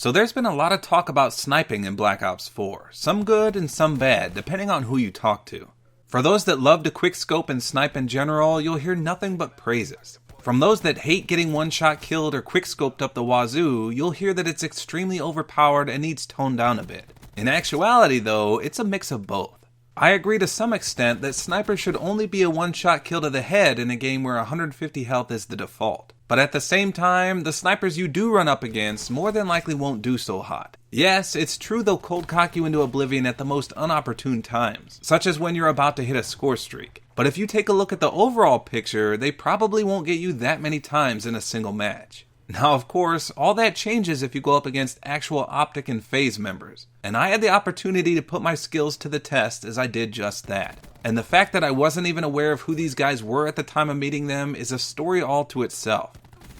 So there's been a lot of talk about sniping in Black Ops 4, some good and some bad, depending on who you talk to. For those that love to quickscope and snipe in general, you'll hear nothing but praises. From those that hate getting one-shot killed or quickscoped up the wazoo, you'll hear that it's extremely overpowered and needs toned down a bit. In actuality though, it's a mix of both. I agree to some extent that snipers should only be a one-shot kill to the head in a game where 150 health is the default. But at the same time, the snipers you do run up against more than likely won't do so hot. Yes, it's true they'll cold cock you into oblivion at the most unopportune times, such as when you're about to hit a score streak. But if you take a look at the overall picture, they probably won't get you that many times in a single match. Now of course, all that changes if you go up against actual Optic and Faze members, and I had the opportunity to put my skills to the test as I did just that. And the fact that I wasn't even aware of who these guys were at the time of meeting them is a story all to itself.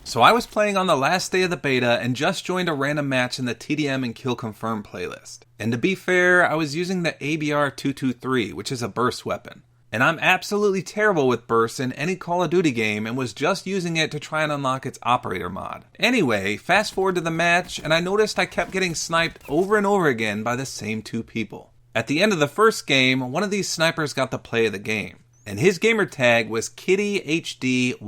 So I was playing on the last day of the beta and just joined a random match in the TDM and Kill Confirm playlist. And to be fair, I was using the ABR-223, which is a burst weapon. And I'm absolutely terrible with bursts in any Call of Duty game and was just using it to try and unlock its operator mod. Anyway, fast forward to the match and I noticed I kept getting sniped over and over again by the same two people. At the end of the first game, one of these snipers got the play of the game, and his gamer tag was KittyHDYT.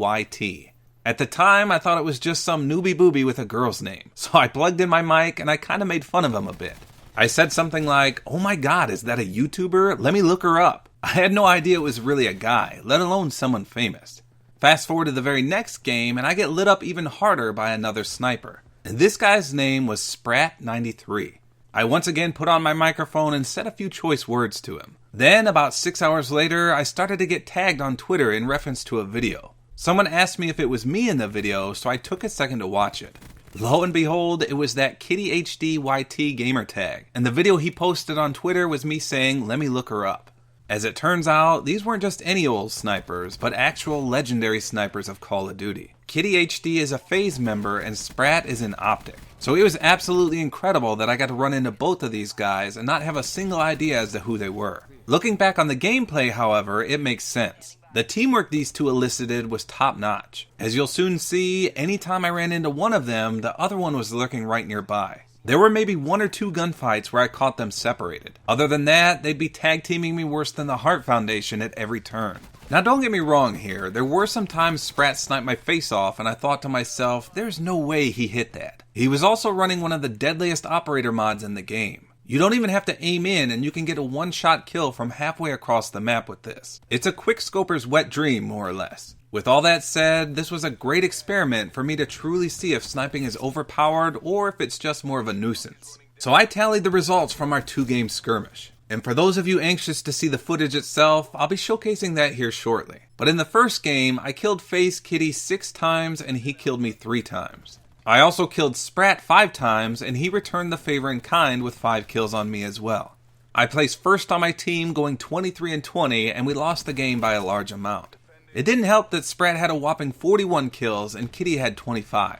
At the time, I thought it was just some newbie booby with a girl's name, so I plugged in my mic and I kinda made fun of him a bit. I said something like, "Oh my god, is that a YouTuber? Let me look her up." I had no idea it was really a guy, let alone someone famous. Fast forward to the very next game and I get lit up even harder by another sniper. And this guy's name was Spratt93. I once again put on my microphone and said a few choice words to him. Then, about 6 hours later, I started to get tagged on Twitter in reference to a video. Someone asked me if it was me in the video, so I took a second to watch it. Lo and behold, it was that KittyHDYT gamer tag, and the video he posted on Twitter was me saying, "Let me look her up." As it turns out, these weren't just any old snipers, but actual legendary snipers of Call of Duty. KittyHD is a Faze member and Spratt is an Optic. So it was absolutely incredible that I got to run into both of these guys and not have a single idea as to who they were. Looking back on the gameplay, however, it makes sense. The teamwork these two elicited was top notch. As you'll soon see, anytime I ran into one of them, the other one was lurking right nearby. There were maybe 1 or 2 gunfights where I caught them separated. Other than that, they'd be tag teaming me worse than the Heart Foundation at every turn. Now don't get me wrong here, there were some times Spratt sniped my face off and I thought to myself, there's no way he hit that. He was also running one of the deadliest operator mods in the game. You don't even have to aim in and you can get a one-shot kill from halfway across the map with this. It's a quickscoper's wet dream, more or less. With all that said, this was a great experiment for me to truly see if sniping is overpowered or if it's just more of a nuisance. So I tallied the results from our 2-game skirmish. And for those of you anxious to see the footage itself, I'll be showcasing that here shortly. But in the first game, I killed Faze Kitty 6 times and he killed me 3 times. I also killed Spratt 5 times and he returned the favor in kind with 5 kills on me as well. I placed first on my team going 23-20 and we lost the game by a large amount. It didn't help that Spratt had a whopping 41 kills and Kitty had 25.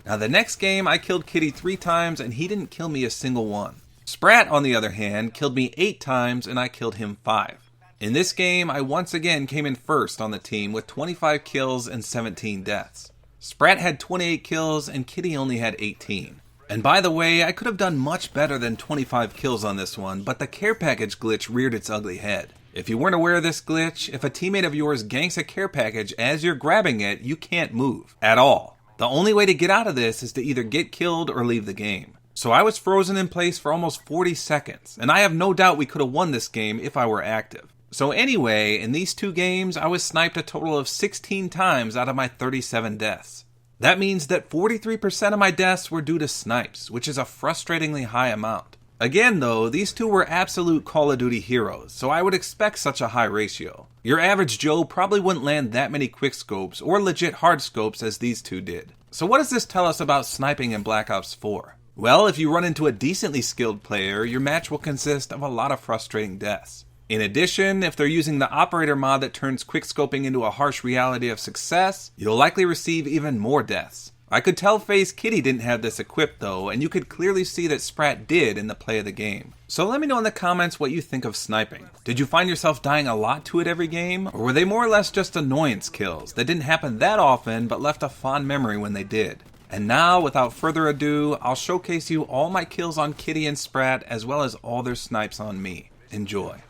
Now the next game I killed Kitty 3 times and he didn't kill me a single one. Spratt, on the other hand, killed me 8 times and I killed him 5. In this game, I once again came in first on the team with 25 kills and 17 deaths. Spratt had 28 kills and Kitty only had 18. And by the way, I could have done much better than 25 kills on this one, but the care package glitch reared its ugly head. If you weren't aware of this glitch, if a teammate of yours ganks a care package as you're grabbing it, you can't move at all. The only way to get out of this is to either get killed or leave the game. So I was frozen in place for almost 40 seconds, and I have no doubt we could have won this game if I were active. So anyway, in these 2 games, I was sniped a total of 16 times out of my 37 deaths. That means that 43% of my deaths were due to snipes, which is a frustratingly high amount. Again though, these 2 were absolute Call of Duty heroes, so I would expect such a high ratio. Your average Joe probably wouldn't land that many quickscopes or legit hardscopes as these 2 did. So what does this tell us about sniping in Black Ops 4? Well, if you run into a decently skilled player, your match will consist of a lot of frustrating deaths. In addition, if they're using the operator mod that turns quickscoping into a harsh reality of success, you'll likely receive even more deaths. I could tell Faze Kitty didn't have this equipped though, and you could clearly see that Spratt did in the play of the game. So let me know in the comments what you think of sniping. Did you find yourself dying a lot to it every game? Or were they more or less just annoyance kills that didn't happen that often but left a fond memory when they did? And now, without further ado, I'll showcase you all my kills on Kitty and Spratt, as well as all their snipes on me. Enjoy.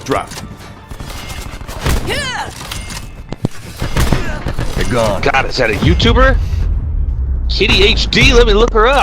Dropped. gone. God, is that a YouTuber? Kitty HD, let me look her up.